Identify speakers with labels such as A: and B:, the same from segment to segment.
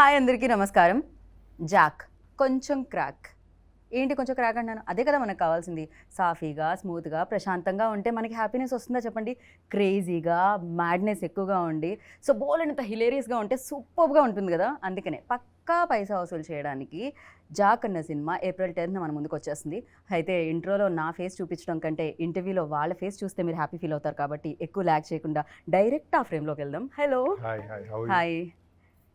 A: Hi అందరికీ నమస్కారం. Jack కొంచెం క్రాక్. ఏంటి కొంచెం క్రాక్ అంటున్నాను? అదే కదా మనకు కావాల్సింది. సాఫీగా, స్మూత్గా, ప్రశాంతంగా ఉంటే మనకి హ్యాపీనెస్ వస్తుందా చెప్పండి? క్రేజీగా, మ్యాడ్నెస్ ఎక్కువగా ఉండి సో బోలెడంత హిలేరియస్గా ఉంటే సూపర్గా ఉంటుంది కదా. అందుకనే పక్కా పైసా వసూలు చేయడానికి జాక్ అన్న సినిమా ఏప్రిల్ 10th మన ముందుకు వచ్చేస్తుంది. అయితే ఇంట్రోలో నా ఫేస్ చూపించడం కంటే ఇంటర్వ్యూలో వాళ్ళ ఫేస్ చూస్తే మీరు హ్యాపీ ఫీల్ అవుతారు కాబట్టి ఎక్కువ ల్యాగ్ చేయకుండా డైరెక్ట్ ఆ ఫ్రేమ్లోకి వెళ్దాం. హలో. హాయ్.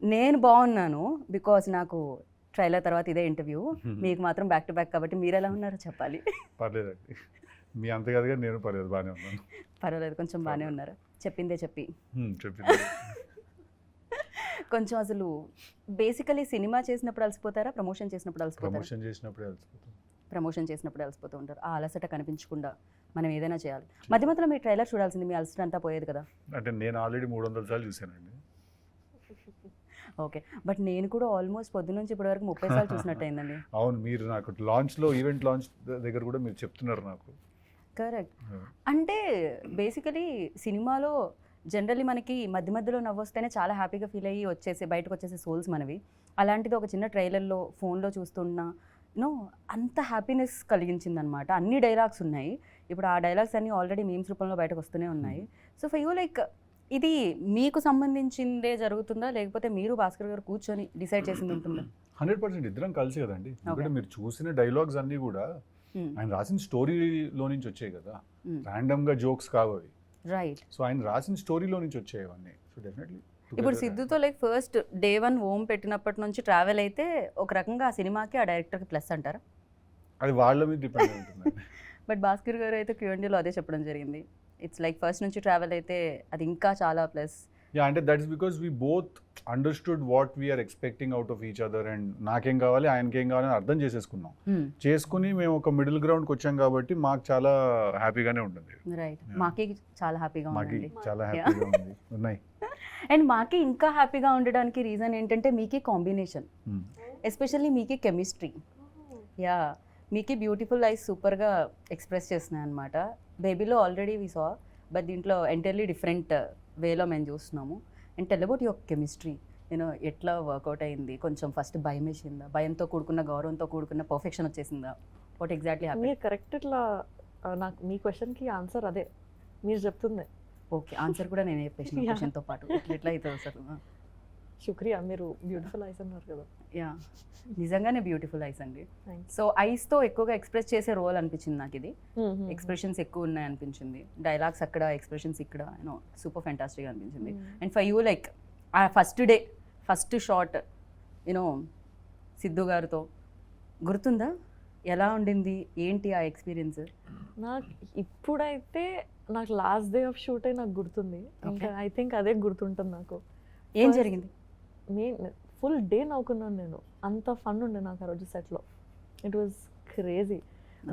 A: నేను బాగున్నాను బికాజ్ నాకు ట్రైలర్ తర్వాత ఇదే ఇంటర్వ్యూ. మీకు మాత్రం బ్యాక్ టు బ్యాక్ కాబట్టి మీరు ఎలా ఉన్నారో చెప్పాలి.
B: పర్లేదండి, మీ అంత కాదుగా, నేను పర్లేదు, బాగానే ఉన్నాను.
A: పర్వాలేదు, కొంచెం బాగానే ఉన్నారు. చెప్పిందే చెప్పి
B: చెప్పింది.
A: కొంచెం అసలు బేసికలీ సినిమా చేసినప్పుడు అలసిపోతారా, ప్రమోషన్ చేసినప్పుడు అలసిపోతారా? ప్రమోషన్ చేసినప్పుడు అలసిపోతూ ఉంటారు. ఆ అలసట కనిపించకుండా మనం ఏదైనా చేయాలి. మధ్య మధ్యలో మీ ట్రైలర్ చూడాల్సింది, మీ అలసట అంతా పోయేది కదా.
B: అంటే నేను ఆల్రెడీ 300 సార్లు చూశానండి.
A: ఓకే, బట్ నేను కూడా ఆల్మోస్ట్ పొద్దున్న నుంచి ఇప్పటి వరకు 30 సార్లు చూసినట్టు అయిందండి.
B: అవును, మీరు నాకు లాంచ్లో, ఈవెంట్ లాంచ్ దగ్గర కూడా మీరు చెప్తున్నారు నాకు.
A: కరెక్ట్. అంటే బేసికలీ సినిమాలో జనరల్లీ మనకి మధ్య మధ్యలో నవ్వొస్తేనే చాలా హ్యాపీగా ఫీల్ అయ్యి బయటకు వచ్చేసే సోల్స్ మనవి. అలాంటిది ఒక చిన్న ట్రైలర్లో ఫోన్లో చూస్తున్నా అంత హ్యాపీనెస్ కలిగించింది అనమాట. అన్ని డైలాగ్స్ ఉన్నాయి. ఇప్పుడు ఆ డైలాగ్స్ అన్నీ ఆల్రెడీ మీమ్స్ రూపంలో బయటకు వస్తూనే ఉన్నాయి. సో ఫర్ యూ లైక్ ఇది మీకు సంబంధించిందే జరుగుతుందా, లేకపోతే మీరు భాస్కర్ గారు కూర్చొని డిసైడ్ చేసింది ఉంటుందా?
B: 100% ఇద్దరం కలిసి కదండి. ఎందుకంటే మీరు చూసిన డైలాగ్స్ అన్నీ కూడా ఆయన రాసిన స్టోరీలో నుంచి వచ్చాయి కదా, ర్యాండమ్గా జోక్స్ కావవి.
A: రైట్.
B: సో ఆయన రాసిన స్టోరీలో నుంచి వచ్చాయి అవన్నీ. సో డెఫినెట్లీ
A: ఇప్పుడు సిద్ధుతో లైక్ ఫస్ట్ డే 1 ఓం పెట్టినప్పటి నుంచి ట్రావెల్ అయితే ఒక రకంగా ఆ సినిమాకి ఆ డైరెక్టర్కి ప్లస్ అంటారా?
B: అది వాళ్ళ మీద డిపెండ్ ఉంటుంది.
A: బట్ భాస్కర్ గారు అయితే Q&Aలో అదే చెప్పడం జరిగింది. ఇట్స్ లైక్ ఫస్ట్ నుంచి ట్రావెల్ అయితే అది ఇంకా చాలా ప్లస్.
B: యా, అంటే that is because we both understood what we are expecting out of each other. And నాకేం కావాలి, ఆయనకేం కావాలి అని అర్థం చేసేసుకున్నాం. చేసుకుని మేము ఒక మిడిల్ గ్రౌండ్కి వచ్చాం కాబట్టి మాకు చాలా హ్యాపీగానే ఉంటుంది.
A: రైట్. మాకి చాలా హ్యాపీగా
B: మాకి
A: ఉంది.
B: చాలా హ్యాపీగా ఉంది ఉన్నాయి.
A: అండ్ మాకి ఇంకా హ్యాపీగా ఉండడానికి రీజన్ ఏంటంటే మీకి కాంబినేషన్, ఎస్పెషల్లీ మీకి కెమిస్ట్రీ. యా, మీకి బ్యూటిఫుల్ ఐస్ సూపర్గా ఎక్స్ప్రెస్ చేస్తున్నాయి అనమాట. బేబీలో ఆల్రెడీ వి సా, బట్ దీంట్లో ఎంటైర్లీ డిఫరెంట్ వేలో మేము చూస్తున్నాము. And tell about your chemistry. ఎట్లా వర్కౌట్ అయింది? కొంచెం ఫస్ట్ భయం వేసిందా? భయంతో కూడుకున్న, గౌరవంతో కూడుకున్న పర్ఫెక్షన్ వచ్చేసిందా? What exactly happy?
C: మీరు కరెక్ట్. ఇట్లా నాకు మీ క్వశ్చన్కి ఆన్సర్ అదే మీరు చెప్తుంది.
A: ఓకే, ఆన్సర్ కూడా నేనే చెప్పేసిన క్వశ్చన్తో పాటు. ఎట్లా అవుతుంది అసలు?
C: శుక్రియా, మీరు బ్యూటిఫుల్ ఐస్ అన్నారు కదా.
A: యా, నిజంగానే బ్యూటిఫుల్ ఐస్ అండి. సో ఐస్తో ఎక్కువగా ఎక్స్ప్రెస్ చేసే రోల్ అనిపించింది నాకు ఇది. ఎక్స్ప్రెషన్స్ ఎక్కువ ఉన్నాయి అనిపించింది. డైలాగ్స్ అక్కడ, ఎక్స్ప్రెషన్స్ ఇక్కడ, సూపర్ ఫ్యాంటాస్టిక్గా అనిపించింది. అండ్ ఫర్ యూ లైక్ ఆ first day, first shot Siddhu గారితో గుర్తుందా? ఎలా ఉండింది, ఏంటి ఆ ఎక్స్పీరియన్స్?
C: నాకు ఇప్పుడైతే నాకు లాస్ట్ డే ఆఫ్ షూటే నాకు గుర్తుంది. ఇంకా ఐ థింక్ అదే గుర్తుంటుంది నాకు.
A: ఏం జరిగింది?
C: ఫుల్ డే నవ్వుకున్నాను నేను. అంత ఫన్ ఉండే నాకు ఆ రోజు సెట్లో. It was crazy.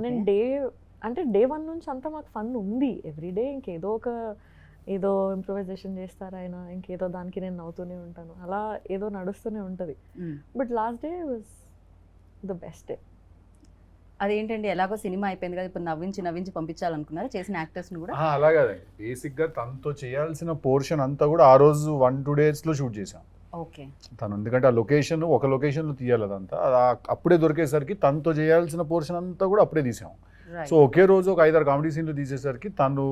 C: నేను డే 1 నుంచి అంతా మాకు ఫన్ ఉంది. ఎవ్రీడే ఏదో ఇంప్రూవైజేషన్ చేస్తారు ఆయన, ఇంకేదో దానికి నేను నవ్వుతూనే ఉంటాను. అలా ఏదో నడుస్తూనే ఉంటుంది. But last day was the best day.
A: అదేంటండి, ఎలాగో సినిమా అయిపోయింది కదా, ఇప్పుడు నవ్వించి పంపించాలనుకున్నారు చేసిన యాక్టర్స్ని కూడా?
B: అలా కాదండి, బేసిక్గా తనతో చేయాల్సిన పోర్షన్ అంతా కూడా ఆ రోజు 1-2 డేస్లో షూట్ చేసాం.
A: ఓకే.
B: తను ఎందుకంటే ఆ లొకేషన్ ఒక లొకేషన్లో తీయాలి, అదంతా అప్పుడే దొరికేసరికి తనతో చేయాల్సిన పోర్షన్ అంతా కూడా అప్పుడే తీసాం. సో ఒకే రోజు ఒక 5-6 కామెడీ సీన్లు తీసేసరికి తను,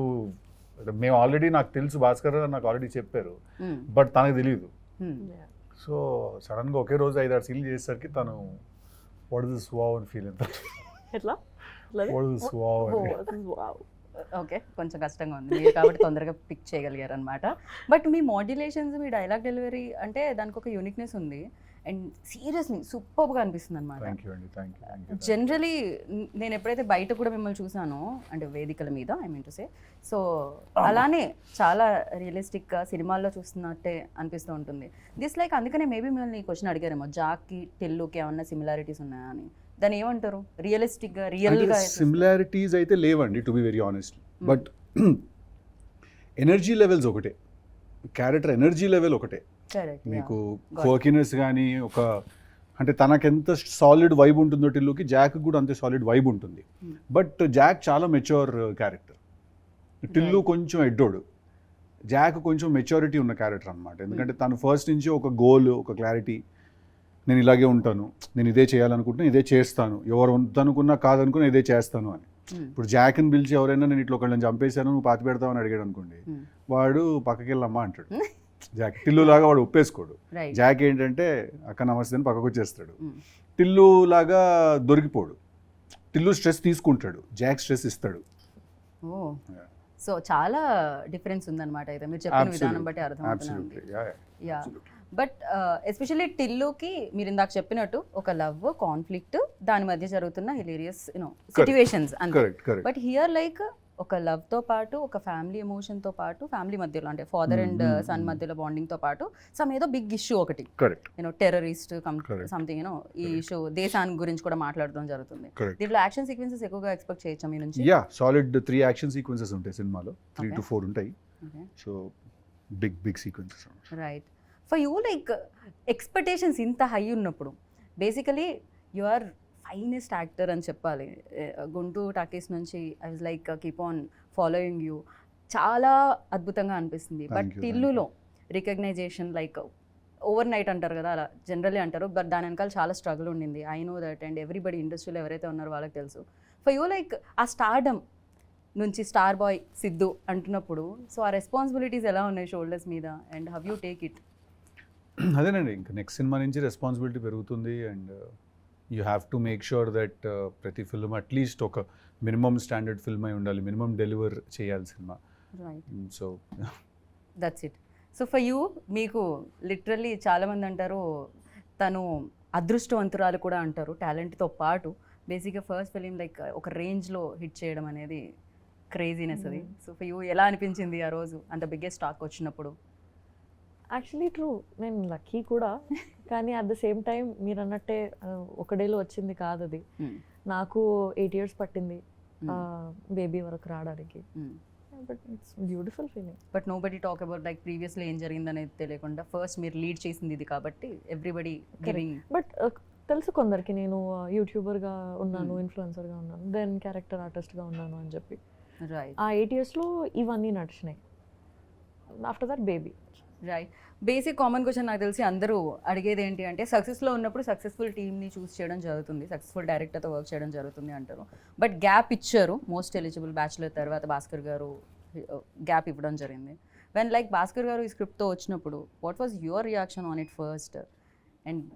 B: మేము ఆల్రెడీ, నాకు తెలుసు భాస్కర్ నాకు ఆల్రెడీ చెప్పారు, బట్ తనకు తెలియదు. సో సడన్గా ఒకే రోజు 5-6 సీన్లు చేసేసరికి తను వాట్ ఇస్ దిస్ వావ్ అని ఫీల్ అవుతారు.
C: ఎట్లా?
B: వాట్ ఇస్ దిస్ వావ్ అని.
A: ఓకే, కొంచెం కష్టంగా ఉంది మీరు కాబట్టి తొందరగా పిక్ చేయగలిగారు అనమాట. But me modulations, me dialogue delivery అంటే దానికి ఒక యూనిక్నెస్ ఉంది. అండ్ సీరియస్లీ సూపర్గా అనిపిస్తుంది అనమాట. జనరలీ నేను ఎప్పుడైతే బయట కూడా మిమ్మల్ని చూసానో, అంటే వేదికల మీద I mean to say, so అలానే చాలా రియలిస్టిక్గా సినిమాల్లో చూస్తున్నట్టే అనిపిస్తూ ఉంటుంది. దిస్ లైక్ అందుకనే మేబీ మిమ్మల్ని ఈ క్వశ్చన్ అడిగారేమో, జాక్కి టెల్లుకి ఏమన్నా సిమిలారిటీస్ ఉన్నాయా అని. దాన్ని ఏమంటారు? రియలిస్టిక్గా, రియల్గా
B: సిమిలారిటీస్ అయితే లేవండి, to be very honest. But energy levels ఒకటే, క్యారెక్టర్ ఎనర్జీ లెవెల్ ఒకటే. మీకు క్వర్కినెస్ కానీ అంటే తనకెంత సాలిడ్ వైబ్ ఉంటుందో టిల్లుకి, జాక్ కూడా అంతే సాలిడ్ వైబ్ ఉంటుంది. బట్ జాక్ చాలా మెచ్యూర్ క్యారెక్టర్, టిల్లు కొంచెం ఎడ్డోడు. జాక్ కొంచెం మెచ్యూరిటీ ఉన్న క్యారెక్టర్ అనమాట. ఎందుకంటే తను ఫస్ట్ నుంచి ఒక గోల్, ఒక క్లారిటీ, నేను ఇలాగే ఉంటాను, నేను ఇదే చేయాలనుకుంటున్నా ఇదే చేస్తాను, ఎవరు వద్దనుకున్నా కాదనుకున్నా ఇదే చేస్తాను అని. ఇప్పుడు జాక్ని పిలిచి ఎవరైనా నేను ఇట్లా ఒకళ్ళని చంపేశాను నువ్వు పాతి పెడతావు అని అడిగాడు అనుకోండి, వాడు పక్కకి వెళ్ళమ్మా అంటాడు. జాక్ టిల్లు లాగా వాడు ఒప్పేసుకోడు.
A: రైట్.
B: జాక్ ఏంటంటే అక్క నమస్తే అని పక్కకు వచ్చేస్తాడు. టిల్లు లాగా దొరికిపోడు. టిల్లు స్ట్రెస్ తీసుకుంటాడు, జాక్ స్ట్రెస్ ఇస్తాడు.
A: ఓ, సో చాలా డిఫరెన్స్ ఉందన్నమాట అయితే మీరు చెప్పిన విధానం బట్టి అర్థమవుతుంది. యా, బట్ ఎస్పెషల్లీ టిల్లుకి మీరు ఇందాక చెప్పినట్టు ఒక లవ్ కాన్ఫ్లిక్ట్ దాని మధ్య జరుగుతున్న హిలేరియస్ సిచ్యువేషన్స్ అంతే.
B: Correct correct.
A: But here like ఒక లవ్ తో పాటు ఒక ఫ్యామిలీ ఎమోషన్ తో పాటు ఫ్యామిలీ మధ్యలో అంటే ఫాదర్ అండ్ సన్ మధ్యలో బాండింగ్ తో పాటు సమ్ ఏదో బిగ్ ఇష్యూ ఒకటి
B: కరెక్ట్.
A: Terrorist
B: Correct.
A: సంథింగ్ ఈ ఇష్యూ దేశానికి గురించి కూడా మాట్లాడడం జరుగుతుంది.
B: Correct.
A: దీంట్లో యాక్షన్ సీక్వెన్సెస్ ఎక్కువగా ఎక్స్పెక్ట్ చేయొచ్చా మీ నుంచి?
B: యా, సాలిడ్ 3 యాక్షన్ సీక్వెన్సెస్ ఉంటాయి సినిమాలో, 3 to 4 ఉంటాయి. So big sequences.
A: Right. For you like expectations ఇంత హై ఉన్నప్పుడు basically you are finest actor అని చెప్పాలి. గుంటూరు టాకీస్ నుంచి I was like keep on following you, చాలా అద్భుతంగా అనిపిస్తుంది. But
B: Thank you.
A: టిల్లులో రికగ్నైజేషన్ లైక్ ఓవర్ నైట్ అంటారు కదా, అలా జనరల్లీ అంటారు, బట్ దాని వెనకాల చాలా స్ట్రగుల్ ఉండింది. I know that and everybody ఇండస్ట్రీలో ఎవరైతే ఉన్నారో వాళ్ళకి తెలుసు. ఫర్ యూ లైక్ ఆ స్టార్డమ్ నుంచి స్టార్ బాయ్ సిద్ధు అంటున్నప్పుడు సో ఆ రెస్పాన్సిబిలిటీస్ ఎలా ఉన్నాయి షోల్డర్స్ మీద and have you take it?
B: అదేనండి, ఇంకా నెక్స్ట్ సినిమా నుంచి రెస్పాన్సిబిలిటీ పెరుగుతుంది and you have to make sure that ప్రతి ఫిల్మ్ అట్లీస్ట్ ఒక మినిమం స్టాండర్డ్ ఫిల్మ్ అయి ఉండాలి, మినిమం డెలివర్ చేయాలి cinema.
A: Right,
B: so
A: that's it. So for you మీకు లిటరల్లీ చాలామంది అంటారు తను అదృష్టవంతురాలు కూడా అంటారు టాలెంట్తో పాటు. బేసిక్గా ఫస్ట్ ఫిలిం లైక్ ఒక రేంజ్లో హిట్ చేయడం అనేది క్రేజీనెస్ అది. సో ఫర్ యూ ఎలా అనిపించింది ఆ రోజు అంత బిగ్గెస్ట్ టాక్ వచ్చినప్పుడు?
C: యాక్చువల్లీ ట్రూ, నేను లక్కీ కూడా, కానీ అట్ ద సేమ్ టైం మీరు అన్నట్టే ఒక డేలో వచ్చింది కాదు అది. నాకు 8 years పట్టింది బేబీ వరకు రావడానికి. But it's beautiful feeling.
A: But nobody talk about like ప్రీవియస్లో ఏం జరిగిందనేది తెలియకుండా ఫస్ట్ మీరు లీడ్ చేసింది ఇది కాబట్టి ఎవ్రీబడి గివింగ్.
C: బట్ తెలుసు కొందరికి నేను యూట్యూబర్గా ఉన్నాను, ఇన్ఫ్లుయెన్సర్గా ఉన్నాను, దెన్ క్యారెక్టర్ ఆర్టిస్ట్గా ఉన్నాను అని చెప్పి.
A: రైట్.
C: ఆ 8 yearsలో ఇవన్నీ నడిచినాయి. After that baby.
A: Right. Basic common question నాకు తెలిసి అందరూ అడిగేది ఏంటి అంటే సక్సెస్లో ఉన్నప్పుడు సక్సెస్ఫుల్ టీమ్ని చూస్ చేయడం జరుగుతుంది, సక్సెస్ఫుల్ డైరెక్టర్తో వర్క్ చేయడం జరుగుతుంది అంటారు. బట్ గ్యాప్ ఇచ్చారు, మోస్ట్ ఎలిజిబుల్ బ్యాచులర్ తర్వాత భాస్కర్ గారు గ్యాప్ ఇవ్వడం జరిగింది. వెన్ లైక్ భాస్కర్ గారు ఈ స్క్రిప్ట్తో వచ్చినప్పుడు what was your reaction on it first? And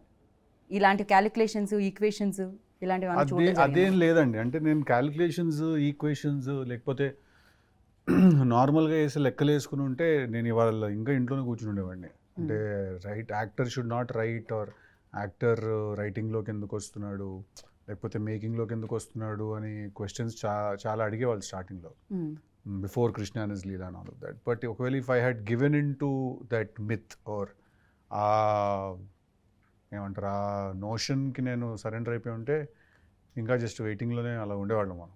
A: ఇలాంటి క్యాలిక్యులేషన్స్ ఈక్వేషన్స్ ఇలాంటివి
B: అదేం లేదండి, అంటే నేను క్యాలిక్యులేషన్స్ ఈక్వేషన్స్ లేకపోతే నార్మల్గా వేసి లెక్కలు వేసుకుని ఉంటే నేను ఇవాళ ఇంకా ఇంట్లోనే కూర్చుని ఉండేవాడిని. అంటే write actor should not write or actor రైటింగ్లోకి ఎందుకు వస్తున్నాడు లేకపోతే మేకింగ్లోకి ఎందుకు వస్తున్నాడు అని క్వశ్చన్స్ చాలా అడిగేవాళ్ళు స్టార్టింగ్లో, before Krishna and his Leela and all of that. But ఒకవేళ if I had given in to that myth or ఏమంటారు ఆ నోషన్కి నేను సరెండర్ అయిపోయి ఉంటే ఇంకా జస్ట్ వెయిటింగ్లోనే అలా ఉండేవాళ్ళం మనం.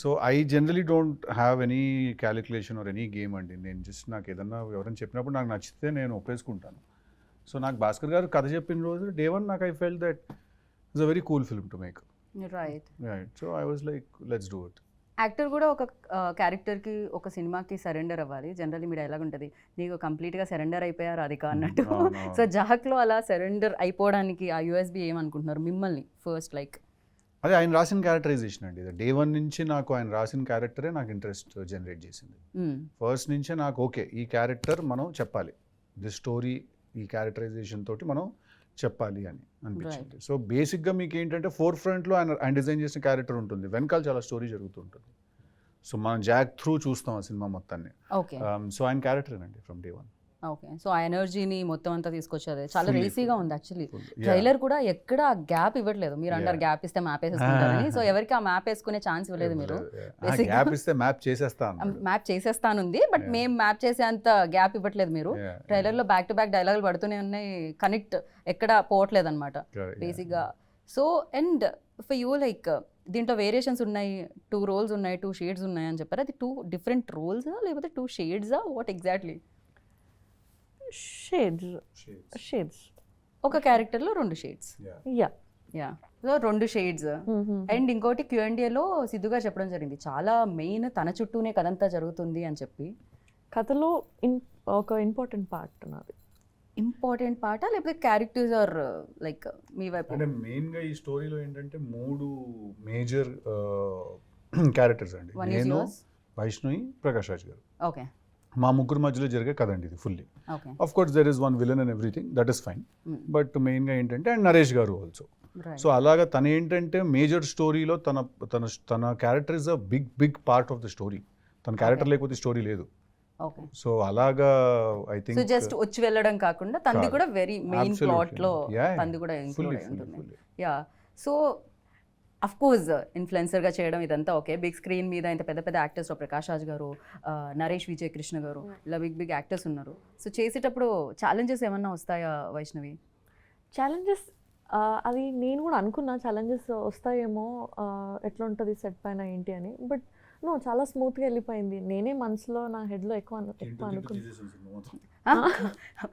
B: So I generally don't have any calculation or any game అండి. నేను జస్ట్ నాకు ఏదన్నా ఎవరైనా చెప్పినప్పుడు నాకు నచ్చితే నేను ఒప్పేసుకుంటాను. సో నాకు భాస్కర్ గారు కథ చెప్పిన రోజు డే వన్ నాకు I felt that it's a very cool film to make.
A: Right.
B: Right. So I was like let's do it.
A: Actor కూడా ఒక క్యారెక్టర్కి ఒక సినిమాకి సరెండర్ అవ్వాలి. జనరల్లీ మీరు ఎలాగ ఉంటుంది నీకు కంప్లీట్గా సరెండర్ అయిపోయారు అది అన్నట్టు. సో జాక్లో అలా సరెండర్ అయిపోవడానికి ఆ యూఎస్బీ ఏమనుకుంటున్నారు మిమ్మల్ని ఫస్ట్ లైక్?
B: అదే ఆయన రాసిన క్యారెక్టరైజేషన్ అండి. డే వన్ నుంచి నాకు ఆయన రాసిన క్యారెక్టరే నాకు ఇంట్రెస్ట్ జనరేట్ చేసింది. ఫస్ట్ నుంచే నాకు ఓకే ఈ క్యారెక్టర్ మనం చెప్పాలి, దిస్ స్టోరీ ఈ క్యారెక్టరైజేషన్ తోటి మనం చెప్పాలి అని అనిపించింది. సో బేసిక్గా మీకు ఏంటంటే ఫోర్ ఫ్రంట్లో ఆయన డిజైన్ చేసిన క్యారెక్టర్ ఉంటుంది, వెనకాల చాలా స్టోరీ జరుగుతుంటుంది. సో మనం జాక్ త్రూ చూస్తాం ఆ సినిమా మొత్తాన్ని.
A: ఓకే.
B: సో ఆయన క్యారెక్టరేనండి from day one.
A: Okay. So ఆ ఎనర్జీని మొత్తం అంతా తీసుకొచ్చేది చాలా రేసీగా ఉంది యాక్చువల్లీ. ట్రైలర్ కూడా ఎక్కడ గ్యాప్ ఇవ్వట్లేదు. మీరు అంటారు గ్యాప్ ఇస్తే మ్యాప్ వేసేసుకుంటారని, సో ఎవరికి ఆ మ్యాప్ వేసుకునే ఛాన్స్ ఇవ్వలేదు మీరు.
B: గ్యాప్ ఇస్తే మ్యాప్ చేసేస్తాను,
A: మ్యాప్ చేసేస్తానుంది, బట్ మేము మ్యాప్ చేసే అంత గ్యాప్ ఇవ్వట్లేదు మీరు. ట్రైలర్లో బ్యాక్ టు బ్యాక్ డైలాగులు పడుతూనే ఉన్నాయి, కనెక్ట్ ఎక్కడ పోవట్లేదు అనమాట బేసిక్గా. So and for you like దీంట్లో వేరియేషన్స్ ఉన్నాయి, 2 roles ఉన్నాయి, 2 shades ఉన్నాయి అని చెప్పారు. అది 2 different roles లేకపోతే 2 shades వాట్ ఎగ్జాక్ట్లీ?
C: షేడ్స్
A: ఒక క్యారెక్టర్లో 2 shades.
C: Yeah
A: so 2 shades. And ఇంకోటి Q&Aలో సిద్ధు గారు చెప్పడం జరిగింది చాలా మెయిన్ తన చుట్టూనే కథంతా జరుగుతుంది అని చెప్పి.
C: కథలో ఒక ఇంపార్టెంట్ పార్ట్ నాది.
A: ఇంపార్టెంట్ పార్ట్ లేకపోతే క్యారెక్టర్స్ ఆర్ లైక్ మీ వైపు
B: అంటే మెయిన్గా ఈ స్టోరీలో ఏంటంటే 3 మేజర్ క్యారెక్టర్స్ అండి.
A: వన్ ఈజ్
B: నేను,
A: యువర్స్.
B: వైష్ణవి, ప్రకాష్ రాజ్ గారు.
A: ఓకే
B: మా ముగ్గురు మధ్యలో జరిగే కథ అండి ఇది fully.
A: Okay
B: of course there is one villain and everything, that is fine. But మెయిన్గా ఏంటంటే అండ్ నరేష్ గారు ఆల్సో.
A: రైట్
B: సో అలాగా తన ఏంటంటే మేజర్ స్టోరీలో తన తన తన character is a big part of the story. తన క్యారెక్టర్ లేకపోతే స్టోరీ లేదు.
A: ఓకే
B: సో అలాగా ఐ
A: సో
B: థింక్
A: జస్ట్ వచ్చి వెళ్ళడం కాకుండా తంది
B: కాదు.
A: కూడా వెరీ మెయిన్
B: Absolutely.
A: ప్లాట్ లో
B: Yeah,
A: తంది కూడా
B: fully,
A: ఇంక్లూడ్ అయి
B: fully,
A: ఉంటుంది.
B: fully.
A: Yeah so of course ఇన్ఫ్లుయెన్సర్గా చేయడం ఇదంతా ఓకే. బిగ్ స్క్రీన్ మీద ఇంత పెద్ద పెద్ద యాక్టర్స్ ప్రకాష్ రాజ్ గారు, నరేష్ విజయ్ కృష్ణ గారు, ఇలా బిగ్ యాక్టర్స్ ఉన్నారు. సో చేసేటప్పుడు ఛాలెంజెస్ ఏమన్నా వస్తాయా వైష్ణవి?
C: ఛాలెంజెస్ అది నేను కూడా అనుకున్నా ఛాలెంజెస్ వస్తాయేమో, ఎట్లా ఉంటుంది సెట్ పైన ఏంటి అని. బట్ నో, చాలా స్మూత్గా వెళ్ళిపోయింది. నేనే మనసులో నా హెడ్లో ఎక్కువ అనుకున్నా.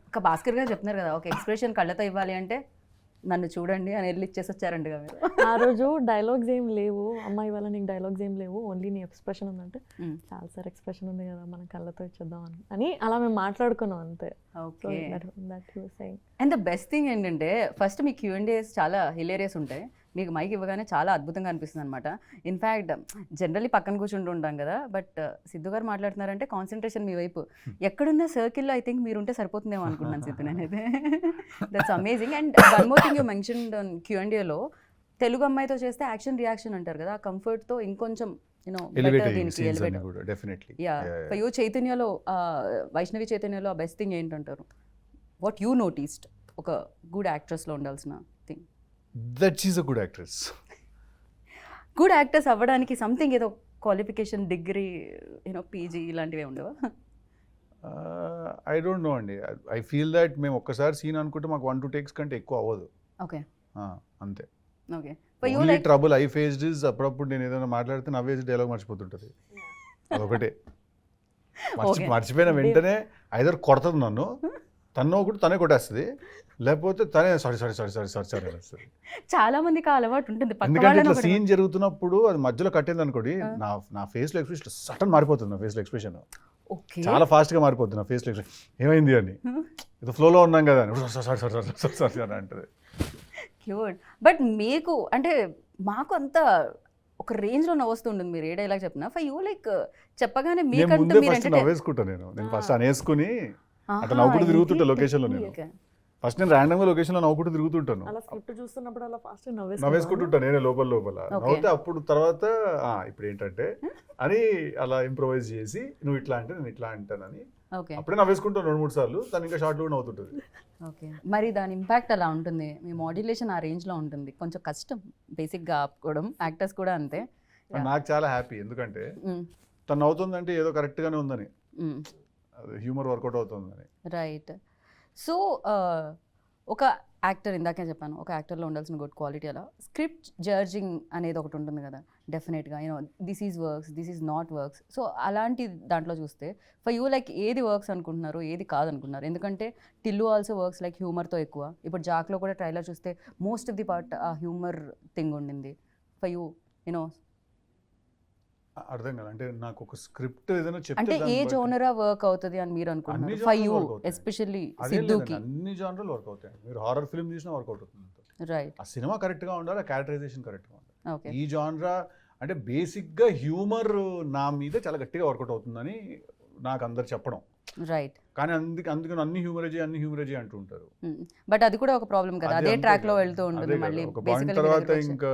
A: ఒక భాస్కర్ గారు చెప్తున్నారు కదా, ఒక ఎక్స్ప్రెషన్ కళ్ళతో ఇవ్వాలి అంటే నన్ను చూడండి అని వెళ్ళి ఇచ్చేసి వచ్చారంట కదా మీరు.
C: ఆ రోజు డైలాగ్స్ ఏం లేవు, అమ్మాయి వల్ల నీకు డైలాగ్స్ ఏం లేవు, ఓన్లీ నీ ఎక్స్ప్రెషన్ ఉందంటే చాలా సార్ ఎక్స్ప్రెషన్ ఉంది కదా మనం కళ్ళతో ఇచ్చేద్దాం అని అలా మేము మాట్లాడుకున్నాం అంతే.
A: Okay
C: that you saying.
A: And the best thing ఏంటంటే ఫస్ట్ మీ Q&As చాలా హిలేరియస్ ఉంటాయి. మీకు మైక్ ఇవ్వగానే చాలా అద్భుతంగా అనిపిస్తుంది అనమాట. ఇన్ఫ్యాక్ట్ జనరల్లీ పక్కన కూర్చుంటూ ఉంటాం కదా, బట్ సిద్ధు గారు మాట్లాడుతున్నారంటే కాన్సన్ట్రేషన్ మీ వైపు. ఎక్కడున్న సర్కిల్లో ఐ థింక్ మీరు ఉంటే సరిపోతుందేమో అనుకున్నాను సిద్ధు నేనైతే. That's amazing. And one more thing you mention Q&Aలో తెలుగు అమ్మాయితో చేస్తే యాక్షన్ రియాక్షన్ అంటారు కదా, ఆ కంఫర్ట్తో ఇంకొంచెం దీనికి elevate.
B: Definitely.
A: Yeah for you చైతన్యలో వైష్ణవి చైతన్యలో ఆ బెస్ట్ థింగ్ ఏంటంటారు? వాట్ యూ నోటీస్డ్ ఒక గుడ్ యాక్ట్రెస్లో ఉండాల్సిన thing?
B: That she's a good actress.
A: Good actors అవ్వడానికి సంథింగ్ ఏదో క్వాలిఫికేషన్, డిగ్రీ, PG ఇలాంటివి ఉండవా?
B: ఐ డోంట్ నో అండి. ఐ ఫీల్ దట్ మేము ఒక్కసారి సీన్ అనుకుంటే మాకు 1-2 టేక్స్ కంటే ఎక్కువ అవ్వదు.
A: ఓకే
B: అంతే.
A: Okay for you
B: only
A: like
B: trouble I faced is అప్పుడప్పుడు నేను ఏదైనా మాట్లాడితే నవ్వేసి డైలాగ్ మర్చిపోతుంటుంది. అదొకటే.
A: Okay.
B: మర్చిపోయిన వెంటనే ఐదర్ కొడుతుంది నన్ను, తను ఒకటి తనే కొట్టేస్తుంది, లేకపోతే తనే సారీ అనేస్తుంది.
A: చాలా మందికి ఆ అలవాటు ఉంటుంది. పక్క
B: ఎందుకంటే
A: వాళ్ళని
B: ఇట్లా
A: ఒకటి-
B: సీన్ జరుగుతున్నప్పుడు అది మధ్యలో కట్టింది అనుకోండి, నా ఫేస్లో ఎక్స్ప్రెషన్ సడన్ మారిపోతుంది. నా ఫేస్లో ఎక్స్ప్రెషన్
A: ఓకే
B: చాలా ఫాస్ట్గా మారిపోతుంది. నా ఫేస్లో ఎక్స్ప్రెషన్ ఏమైంది అని, ఏదో ఫ్లోలో ఉన్నాం కదా అని సారీ అని అంటది.
A: క్యూట్. బట్ మీకు అంటే మాకు అంత ఒక రేంజ్లో నవ్వుతుంటుంది మీరు ఏ డైలాగ్ చెప్పినా. ఫర్ యూ లైక్ చెప్పగానే
B: నేను
A: మీకంటూ
B: ముందే
A: మీరు
B: ఫస్ట్ నవ్వేసుకుంటా. నేను ఫస్ట్ అనేసుకుని అట్లా
A: ఆహా,
B: నవ్వుకుంటూ తిరుగుతుంటా
A: ఇది
B: లొకేషన్లో. నేను
A: okay.
B: ఫస్ట్ నేను ర్యాండమ్గా లొకేషన్లో నవ్వుకుంటూ తిరుగుతుంటాను,
C: అలా స్క్రిప్ట్ చూస్తున్నప్పుడు అలా ఫాస్ట్
B: నవ్వేసుకుంటుంటాను నేనే లోపల
A: Okay.
B: నవ్వుతే అప్పుడు తర్వాత ఇప్పుడు ఏంటంటే అని అలా ఇంప్రొవైజ్ చేసి నువ్వు ఇట్లా అంటే నేను ఇట్లా అంటానని
A: ఓకే
B: అప్పుడే నవ్వేసుకుంటాను 2-3 సార్లు. తను ఇంకా షార్ట్లో కూడా నవ్వుతుంటుంది.
A: ఓకే మరి దాని ఇంపాక్ట్ అలా ఉంటుంది. మీ మాడ్యులేషన్ ఆ రేంజ్లో ఉంటుంది. కొంచెం కష్టం బేసిక్గా ఆపుకోవడం. యాక్టర్స్ కూడా అంతే.
B: నాకు చాలా హ్యాపీ, ఎందుకంటే తను నవ్వుతుందంటే ఏదో కరెక్ట్గానే ఉందని, అది హ్యూమర్ వర్కౌట్ అవుతుందని.
A: రైట్. సో ఒక యాక్టర్, ఇందాకే చెప్పాను, ఒక యాక్టర్లో ఉండాల్సిన గుడ్ క్వాలిటీ అలా స్క్రిప్ట్ జడ్జింగ్ అనేది ఒకటి ఉంటుంది కదా డెఫినెట్గా. This is works, this is not works. So అలాంటి దాంట్లో చూస్తే ఫర్ యూ లైక్ ఏది వర్క్స్ అనుకుంటున్నారు, ఏది కాదనుకుంటున్నారు? ఎందుకంటే టిల్లు ఆల్సో వర్క్స్ లైక్ హ్యూమర్తో ఎక్కువ. ఇప్పుడు జాక్లో కూడా ట్రైలర్ చూస్తే మోస్ట్ ఆఫ్ ది పార్ట్ ఆ హ్యూమర్ థింగ్ ఉండింది. ఫర్ యూ
B: అర్థం కదా, అంటే నాకు ఒక స్క్రిప్ట్ ఏదైనా చెప్తే
A: అంటే
B: దాన్ని
A: ఏ
B: బట్టి-
A: జోనరా వర్క్ అవుతుంది అని మీరు అనుకుంటున్నారు?
B: అన్ని
A: ఫర్
B: genres
A: యూ
B: work అవుతాయి.
A: ఎస్పెషల్లీ
B: అదే లేదండి,
A: సిద్ధుకి.
B: అన్ని జానర్లు వర్క్ అవుతాయి. మీరు హారర్ ఫిల్మ్ చూసినా వర్కౌట్ అవుతుంది.
A: రైట్.
B: ఆ సినిమా కరెక్ట్గా ఉండాలి, ఆ క్యారెక్టరైజేషన్ కరెక్ట్గా ఉండాలి.
A: ఓకే
B: ఈ జానరా అంటే బేసిక్గా హ్యూమర్ నా మీద చాలా గట్టిగా వర్కౌట్ అవుతుందని నాకు అందరు చెప్పడం.
A: రైట్.
B: కానీ అందుకని అన్ని హ్యూమరేజీ అంటూ ఉంటారు.
A: బట్ అది కూడా ఒక ప్రాబ్లం కదా, అదే
B: అంతే
A: ట్రాక్ లో
B: కదా.
A: వెళ్తూ ఉంటుంది.
B: అదే కదా,
A: మళ్ళీ
B: ఒక పాయింట్
A: basically
B: తర్వాత
A: వీళ్ళ direction.
B: ఇంకా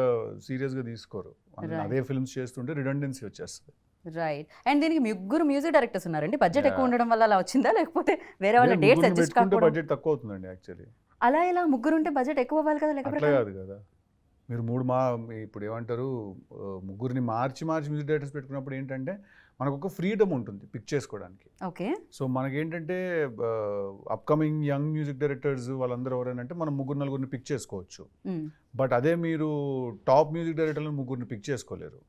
B: సీరియస్ గా తీసుకోరు.
A: Right.
B: అదే ఫిల్మ్స్ చేస్తుంటే రిడెండెన్సీ వచ్చేస్తుంది.
A: రైట్. అండ్ దీనికి ముగ్గురు మ్యూజిక్ డైరెక్టర్స్ ఉన్నారండి. Budget
B: Yeah.
A: ఎక్కువ ఉండడం వల్ల అలా వచ్చిందా, లేకపోతే వేరే వాళ్ళ
B: నేను
A: డేట్స్
B: ముగ్గురిని
A: అడ్జస్ట్
B: పెట్టుకుంటే
A: కాకపోవడం?
B: బడ్జెట్ తక్కువ అవుతుందండి యాక్చువల్లీ.
A: అలా ఇలా ముగ్గురు ఉంటే బడ్జెట్ ఎక్కువ అవ్వాలి కదా
B: అట్లా
A: లేకపోతే?
B: కాదు కదా, మీరు ఇప్పుడు ఏమంటారు, ముగ్గురిని మార్చి మ్యూజిక్ డైరెక్టర్స్ పెట్టుకున్నప్పుడు ఏంటంటే మనకు ఒక ఫ్రీడమ్ ఉంటుంది పిక్ చేసుకోవడానికి.
A: ఓకే.
B: సో మనకేంటంటే అప్కమింగ్ యంగ్ మ్యూజిక్ డైరెక్టర్స్ వాళ్ళందరూ ఎవరైనా మనం 3-4 పిక్ చేసుకోవచ్చు. బట్ అదే మీరు టాప్ మ్యూజిక్ డైరెక్టర్లను 3 పిక్ చేసుకోలేరు.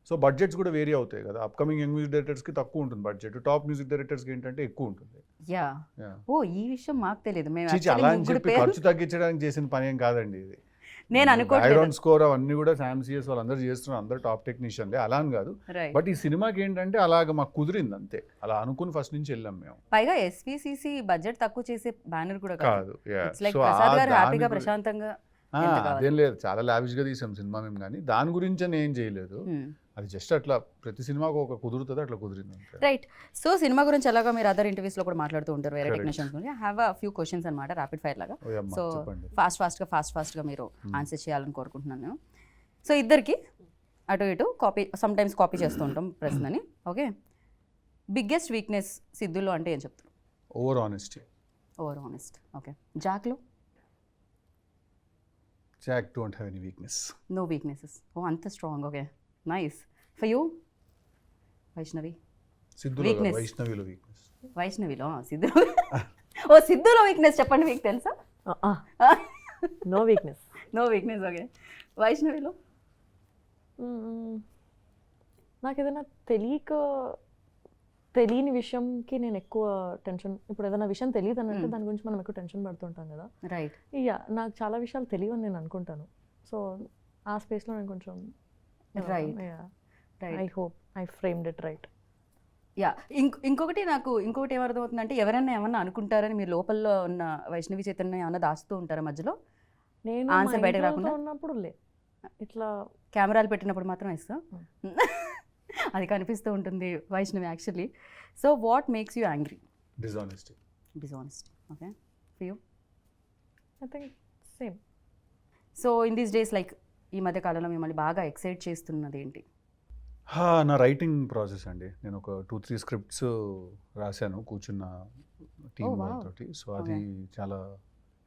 B: సో బడ్జెట్స్ కూడా వేరీ అవుతాయి కదా. అప్కమింగ్ యంగ్ మ్యూజిక్ డైరెక్టర్స్కి తక్కువ ఉంటుంది బడ్జెట్, టాప్ మ్యూజిక్ డైరెక్టర్స్కి ఏంటంటే ఎక్కువ ఉంటుంది.
A: యా.
B: Yeah.
A: ఓ ఈ విషయం మాకు తెలియదు. మేము
B: చీచి
A: actually
B: అలా అని
A: ముగ్గురు
B: చెప్పి
A: పేర్లు
B: ఖర్చు తగ్గించడానికి చేసిన పని ఏం కాదండి ఇది.
A: నేను అనుకోవట్లేదు.
B: బ్యాక్గ్రౌండ్ స్కోర్ అవన్నీ కూడా శామ్సిఎస్ వాళ్ళందరూ చేస్తున్నారు, అందరూ టాప్ టెక్నీషియన్లే, అలా అని కాదు.
A: రైట్.
B: బట్ ఈ సినిమాకి ఏంటంటే అలాగ మాకు కుదిరింది అంతే, అలా అనుకుని ఫస్ట్ నుంచి వెళ్ళాం మేము.
A: పైగా ఎస్విసిసి బడ్జెట్ తక్కువ చేసే బ్యానర్ కూడా కాదు.
B: కాదు, yeah.
A: It's like
B: So,
A: Prasad
B: ఆ
A: గారు
B: దాని
A: హ్యాపీగా
B: గురి-
A: ప్రశాంతంగా
B: ఆ,
A: ఎంత కావాలి?
B: అదేం లేదు, చాలా లావిష్గా తీసాం సినిమా మేము, కానీ దాని గురించి అని ఏం చేయలేదు. అది జస్ట్ అట్లా ప్రతి సినిమాకు ఒక కుదురుతుంది, అట్లా కుదిరింది అంతే.
A: రైట్. సో సినిమా గురించి ఎలాగో మీరు అదర్ ఇంటర్వ్యూస్లో కూడా మాట్లాడుతూ ఉంటారు వేరే
B: Correct.
A: టెక్నీషియన్స్ గురించి. హ్యావ్ అ ఫ్యూ క్వశ్చన్స్ అనమాట, ర్యాపిడ్ ఫైర్ లాగా.
B: ఓ అమ్మా,
A: సో
B: చెప్పండి.
A: ఫాస్ట్గా మీరు ఆన్సర్ చేయాలని కోరుకుంటున్నాను. సో ఇద్దరికి అటు ఇటు కాపీ, సమ్ టైమ్స్ కాపీ చేస్తూ ఉంటాం ప్రశ్నని. ఓకే, బిగ్గెస్ట్ వీక్నెస్ సిద్ధులో అంటే ఏం చెప్తారు?
B: Over honesty.
A: Over honest. Okay. జాక్లో?
B: Jack don't have any weakness.
A: No weaknesses. ఓ అంత strong. Okay, nice. For you? Vaishnavi?
B: సిద్ధులో
A: Weakness.
B: వైష్ణవిలో వీక్నెస్.
A: వైష్ణవిలో సిద్ధులో ఓ సిద్ధులో వీక్నెస్ చెప్పండి, మీకు తెలుసా?
C: No weakness.
A: No weakness. Okay. వైష్ణవిలో?
C: నాకు ఏదైనా తెలియని విషయంకి నేను ఎక్కువ టెన్షన్, ఇప్పుడు ఏదైనా విషయం తెలియదు అన్నట్టు దాని గురించి మనం ఎక్కువ టెన్షన్ పడుతుంటాం కదా.
A: రైట్.
C: ఇక నాకు చాలా విషయాలు తెలియని నేను అనుకుంటాను. సో ఆ స్పేస్లో నేను కొంచెం
A: Right.
C: I
A: right.
C: Hope I framed it right.
A: Yeah. ఇంకొకటి ఏమర్థమవుతుందంటే, ఎవరైనా ఏమన్నా అనుకుంటారని మీరు లోపల ఉన్న వైష్ణవి చైతన్యం ఏమన్నా దాస్తూ ఉంటారా మధ్యలో?
C: నేను
A: Answer
C: మా
A: బయటకు
C: ఇంట్లో
A: రాకుండా?
C: ఉన్నప్పుడు ఇట్లా
A: కెమెరాలు పెట్టినప్పుడు మాత్రం ఇస్తా. అది కనిపిస్తూ ఉంటుంది Vaishnavi actually. So what makes you angry?
B: Dishonesty.
A: Dishonest. Okay. For you?
C: I think same.
A: So in these days, like ఈ మధ్య కాలంలో మిమ్మల్ని బాగా ఎక్సైట్ చేస్తున్నది ఏంటి?
B: నా రైటింగ్ ప్రాసెస్ అండి. నేను ఒక 2-3 స్క్రిప్ట్స్ రాశాను కూర్చున్న టీం
A: Oh, wow.
B: వాళ్ళతోటి. సో అది చాలా,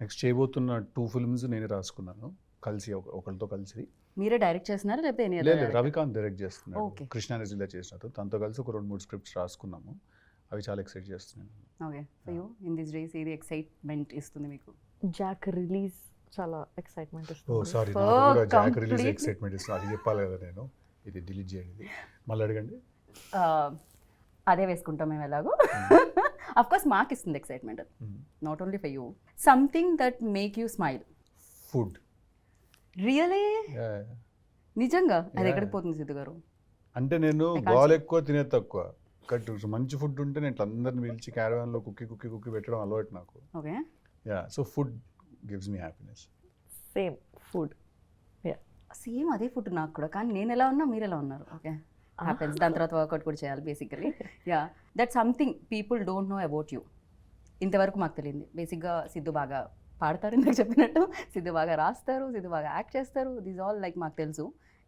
B: నెక్స్ట్ చేయబోతున్న 2 ఫిల్మ్స్ నేనే రాసుకున్నాను కలిసి, ఒకరితో కలిసి.
A: మీరే డైరెక్ట్ చేస్తున్నారా లేకపోతే any other
B: లేదు,
A: director?
B: రవికాంత్ డైరెక్ట్ చేస్తున్నాడు,
A: Okay.
B: కృష్ణానజిలా చేసినట్టు. తనతో కలిసి ఒక 2-3 స్క్రిప్ట్స్ రాసుకున్నాము, అవి చాలా ఎక్సైట్ చేస్తున్నాను.
A: Okay. For you in these days ఏది ఎక్సైట్మెంట్ ఇస్తుంది మీకు?
C: జాక్ రిలీజ్ చాలా ఎక్సైట్మెంట్
B: ఓ
C: ఇస్తుంది.
B: సారీ,
A: Oh,
B: నాకు కూడా జాక్ రిలీజ్
A: completely.
B: ఎక్సైట్మెంట్ ఇస్తుంది, అది చెప్పాలి కదా నేను. ఇది డిలీట్ చేయండి, మళ్ళీ అడగండి.
A: అదే వేసుకుంటాం మేము ఎలాగో. అఫ్ కోర్స్ మాకు ఇస్తుంది excitement, not only for you. Something that make you smile?
B: Food.
A: Really? నిజంగా? అది
B: Yeah.
A: ఎక్కడికి పోతుంది సిద్ధు గారు?
B: అంటే నేను
A: I can't
B: గోల్ ఎక్కువ, తినేది తక్కువ. కట్ మంచి ఫుడ్ ఉంటే నేను ఇట్లా అందరిని పిలిచి క్యారవాన్లో కుక్కి పెట్టడం అలవాటు నాకు.
A: Okay.
B: Yeah, so food gives me happiness.
C: Same food.
A: Same అదే ఫుడ్ నాకు కూడా, కానీ నేను ఎలా ఉన్నా మీరు ఎలా ఉన్నారు. Okay, happens. దాని తర్వాత వర్కౌట్ కూడా చేయాలి basically. Yeah, that something people don't know about you. ఇంతవరకు మాకు తెలియంది. బేసిక్గా సిద్ధు బాగా పాడతారు, ఇందాక చెప్పినట్టు. సిద్ధు బాగా రాస్తారు, సిద్ధు బాగా యాక్ట్ చేస్తారు. దీస్ ఆల్ లైక్ మాకు తెలుసు.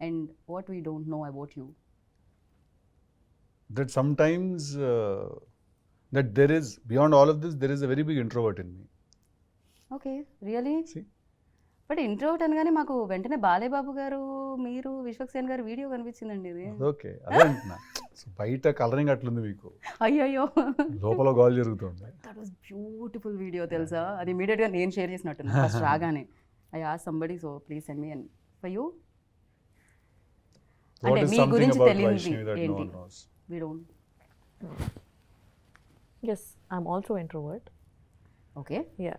A: And what we don't know about you?
B: That sometimes that there is, beyond all of this, there is a very big introvert in me.
A: Okay, really?
B: See?
A: But introvert అనగానే మాకు వెంటనే బాలేబాబు గారు, మీరు, విశ్వక్సేన్ గారు video కనిపించిందండి ఇది.
B: ఓకే, అదే అంటున్నా. సో బయట కలరింగ్ అట్లుంది మీకు,
A: అయ్యయ్యో,
B: లోపల గోల్ జరుగుతుంది.
A: దట్ వాస్ బ్యూటిఫుల్ వీడియో తెలుసా. అది ఇమీడియట్గా నేను షేర్ చేసినట్టున్నా ఫస్ట్ రాగానే. I asked somebody, so please send me. And for you?
B: What
A: అంటే
B: is
A: మీ
B: something
A: గురించి
B: about
A: తెలియంది
B: Vaishnavi that no
A: ఏంటి?
B: one knows?
A: We don't.
C: Yes, I'm also introvert.
A: Okay.
C: Yeah.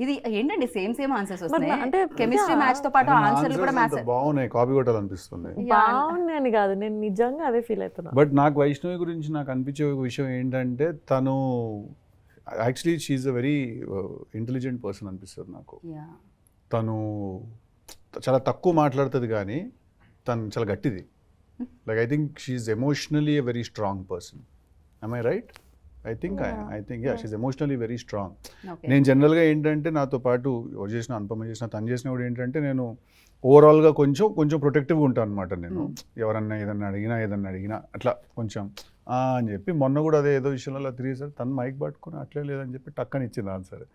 A: ఇది ఏంటండి సేమ్ ఆన్సర్స్ వస్తున్నాయి.
C: అంటే
A: chemistry
C: yeah.
A: Match తో పాటు
B: And
A: ఆన్సర్లు
B: answers
A: కూడా
B: అంత
A: మ్యాచ్.
B: బాగున్నాయి, కాపీ కొట్టాలనిపిస్తుంది.
C: బాగుంది అని కాదు, నేను నిజంగా అదే ఫీల్ అవుతున్నా.
B: బట్ నాకు వైష్ణవి గురించి నాకు అనిపించే ఒక విషయం ఏంటంటే, తను actually she a very intelligent person అనిపిస్తుంది నాకు.
A: యా.
B: తను చాలా తక్కువ మాట్లాడుతుంది, కానీ తను చాలా గట్టిది. Like I think she emotionally a very strong person. am I right? I think she's emotionally very strong.
A: Okay.
B: నేను జనరల్గా ఏంటంటే, నాతో పాటు ఎవరు చేసిన, అనుపమ చేసిన, తను చేసిన కూడా ఏంటంటే, నేను ఓవరాల్గా కొంచెం ప్రొటెక్టివ్గా ఉంటాను అనమాట. నేను ఎవరన్నా ఏదన్నా అడిగినా అట్లా కొంచెం అని చెప్పి, మొన్న కూడా అదే ఏదో విషయంలో అలా తిరిగేసారు, తను మైక్ పట్టుకుని అట్లే లేదని చెప్పి టక్కని ఇచ్చింది ఆన్సర్.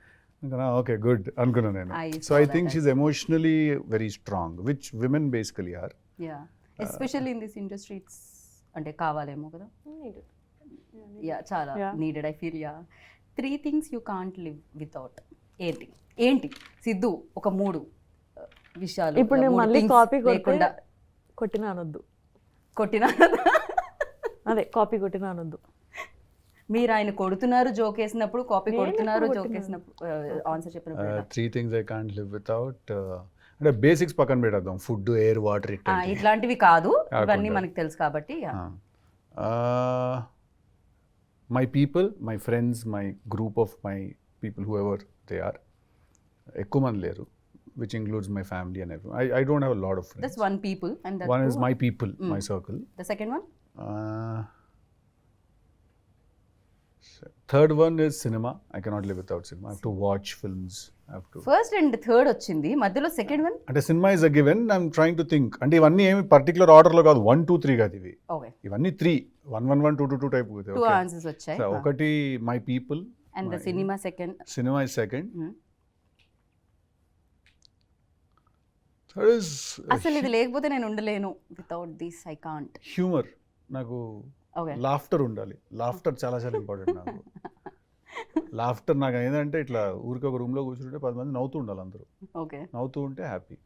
B: ఇంకా ఓకే గుడ్ అనుకున్నాను నేను. So I think she emotionally very strong, which women basically are.
A: Yeah, especially in this industry it's అంటే కావాలేమో కదా. యా, చాలా needed I feel. Yeah. 3 things you can't live without. ఏంటి సిద్ధు? ఒక 3 విషయాలు.
C: ఇప్పుడు నేను మళ్ళీ కాపీ కొట్టినా అనొద్దు.
A: కొట్టినా
C: అదే కాపీ కొట్టినా అనొద్దు.
A: మీరు ఆయన కొడుతున్నారు జోక్ వేసినప్పుడు, కాపీ
C: నేను
A: కొడుతున్నారు
C: ఎప్పుడు
A: జోక్
C: కొట్టినాను?
A: వేసినప్పుడు, ఆన్సర్ చెప్పినప్పుడు
B: 3 things I can't live without. అంటే బేసిక్స్ పక్కన పెట్టేద్దాం, ఫుడ్, ఎయిర్, వాటర్.
A: ఇట్లాంటివి కాదు, ఇవన్నీ
B: కాకుండా.
A: మనకు తెలుసు కాబట్టి.
B: My people, my friends, my group of my people, whoever they are. ఎక్కువ మంది లేరు, which includes my family and every. I don't have a lot of
A: That's
B: friends.
A: one people and that
B: One is
A: two-
B: my people, my circle.
A: The second one?
B: Third one is cinema. I cannot live without cinema. I have to watch films. I have to.
A: First and third వచ్చింది, మధ్యలో second one.
B: అంటే cinema is a given. I'm trying to think. అంటే ఇవన్నీ ఏమి particular ఆర్డర్లో కాదు, 1, 2, 3 కాదు ఇవి.
A: ఓకే,
B: ఇవన్నీ 3, 1, 1, 1, 2, 2, 2 టైప్.
A: టూ ఆన్సర్స్ వచ్చాయి.
B: ఒకటి my people
A: and the cinema second.
B: Cinema is second. Third is
A: అసలు ఇది లేకపోతే నేను ఉండలేను, without this I can't.
B: Humour. నాకు
A: ఓకే,
B: లాఫ్టర్ ఉండాలి. లాఫ్టర్ చాలా చాలా ఇంపార్టెంట్ నాకు. లాఫ్టర్ నాకు ఏంటంటే ఇట్లా ఊరికి ఒక రూమ్లో కూర్చుంటే 10 మంది నవ్వుతూ ఉండాలి, అందరూ
A: ఓకే,
B: నవ్వుతూ ఉంటే హ్యాపీ.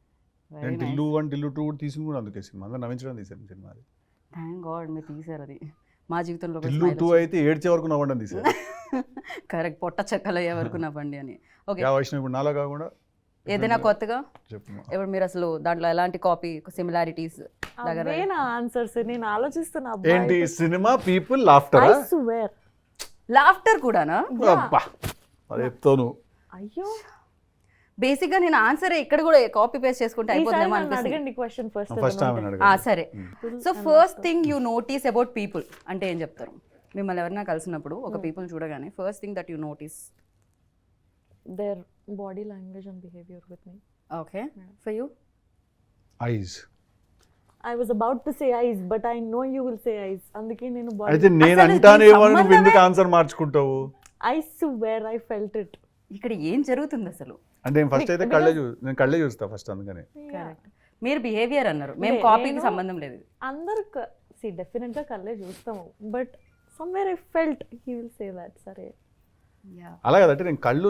A: వెరీ
B: నేను
A: నైస్.
B: టిల్లు 1, టిల్లు 2 కూడా తీసింది కూడా అందుకే సినిమా. అందరూ నవ్వించడం తీసాను సినిమా. అది
A: థ్యాంక్ గాడ్ మీరు తీసారు అది. మా జీవితంలో
B: టిల్లు 2 అయితే ఏడ్చే వరకు నవ్వడం తీసాను.
A: కరెక్ట్, పొట్ట చెక్కలు అయ్యే వరకు నవ్వండి అని. ఓకే,
B: యా వైష్ణవ్, ఇప్పుడు నాలా కాకుండా
A: ఏదైనా కొత్తగా
B: చెప్పు.
A: ఇప్పుడు మీరు అసలు దాంట్లో ఎలాంటి కాపీ సిమిలారిటీస్ దగ్గర
C: అవే నా ఆన్సర్స్. నేను ఆలోచిస్తున్నా
B: ఏంటి cinema, people, laughter.
C: I swear.
A: Laughter కూడానా?
B: అది చెప్తాను.
C: అయ్యో,
A: బేసిక్ గా నేను ఆన్సర్ ఇక్కడ కూడా కాపీ పేస్ట్ చేసుకుంటే
C: ఈసారి
A: అయిపోతుందేమో
C: నన్ను
A: అనిపిస్తుంది.
C: అడగండి క్వశ్చన్
B: ఫస్ట్
C: ఫస్ట్.
B: ఆమె
A: ఆ,
B: అడగాలి.
A: సరే. So first thing you notice about people అంటే ఏం చెప్తారు? మిమ్మల్ని ఎవరైనా కలిసినప్పుడు ఒక పీపుల్ చూడగానే first thing that you notice.
C: Their body language and behaviour with me.
A: Okay, for you?
B: Eyes.
C: I was about to say eyes, but I know you will say eyes. అందుకే నేను
B: అయితే నేను
A: అసలు
B: అంటానేమో
A: దీనికి
B: నువ్వు ఎందుకు answer మార్చుకుంటావు?
C: I swear I felt it.
A: ఇక్కడ ఏం జరుగుతుంది అసలు?
B: అంటే నేను ఫస్ట్ అయితే నేను కళ్ళే చూస్తా ఫస్ట్, అందుకనే.
A: కరెక్ట్. మీరు బిహేవియర్ అన్నారు, మేము
C: లే,
A: కాపీకి
C: నేను-
A: సంబంధం లేదు.
C: అందరు డెఫినెట్ గా కళ్ళే చూస్తాము, but somewhere I felt he will say that. సరే,
B: అలా కదంటే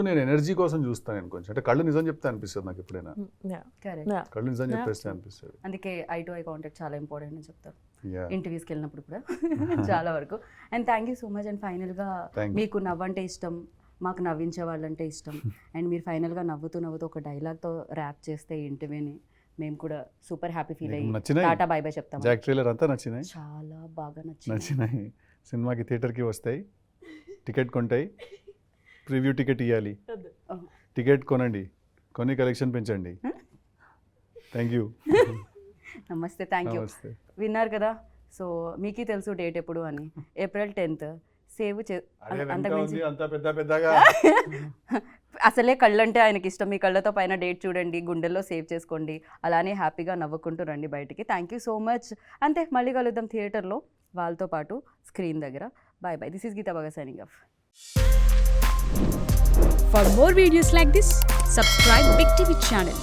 B: నేను ఎనర్జీ కోసం చూస్తాను. నేను కొంచెం అంటే కళ్ళు నిజం చెప్తే అనిపిస్తుంది నాకు ఎప్పుడైనా.
A: కరెక్ట్.
B: కళ్ళు నిజం చెప్పేస్తే అనిపిస్తుంది.
A: అందుకే ఐ టు ఐ కాంటాక్ట్ చాలా ఇంపార్టెంట్ అని చెప్తారు
B: Yeah.
A: ఇంటర్వ్యూస్కి వెళ్ళినప్పుడు కూడా చాలా వరకు. And thank you so much. And ఫైనల్గా
B: Thank you.
A: మీకు నవ్వంటే ఇష్టం, మాకు నవ్వించే వాళ్ళంటే ఇష్టం. అండ్ మీరు ఫైనల్గా నవ్వుతూ ఒక డైలాగ్తో ర్యాప్ చేస్తే ఇంటర్వ్యూని మేము కూడా సూపర్ హ్యాపీ ఫీల్
B: నీకు
A: అయ్యి
B: నచ్చినాయి?
A: టాటా బై బై చెప్తాం.
B: జాక్ ట్రైలర్ అంతా నచ్చినాయి.
A: చాలా బాగా నచ్చింది.
B: నచ్చినాయి. సినిమాకి థియేటర్కి వస్తాయి, టికెట్ కొంటాయి, ప్రివ్యూ టికెట్ ఇవ్వాలి. టికెట్ కొనండి, కొని కలెక్షన్ పెంచండి. Thank you.
A: నమస్తే, థ్యాంక్ యూ.
B: నమస్తే.
A: విన్నారు కదా, సో మీకే తెలుసు డేట్ ఎప్పుడు అని. April 10th. సేవ్ అంతకుమించి
B: అంత పెద్దగా
A: అసలే కళ్ళంటే ఆయనకి ఇష్టం. మీ కళ్ళతో పైన డేట్ చూడండి, గుండెల్లో సేవ్ చేసుకోండి, అలానే హ్యాపీగా నవ్వుకుంటూ రండి బయటికి. Thank you so much. అంతే, మళ్ళీ కలుద్దాం థియేటర్లో వాళ్ళతో పాటు స్క్రీన్ దగ్గర. Bye bye. This is Geetha బాగా signing off.
D: For more videos like this, subscribe Big TV channel.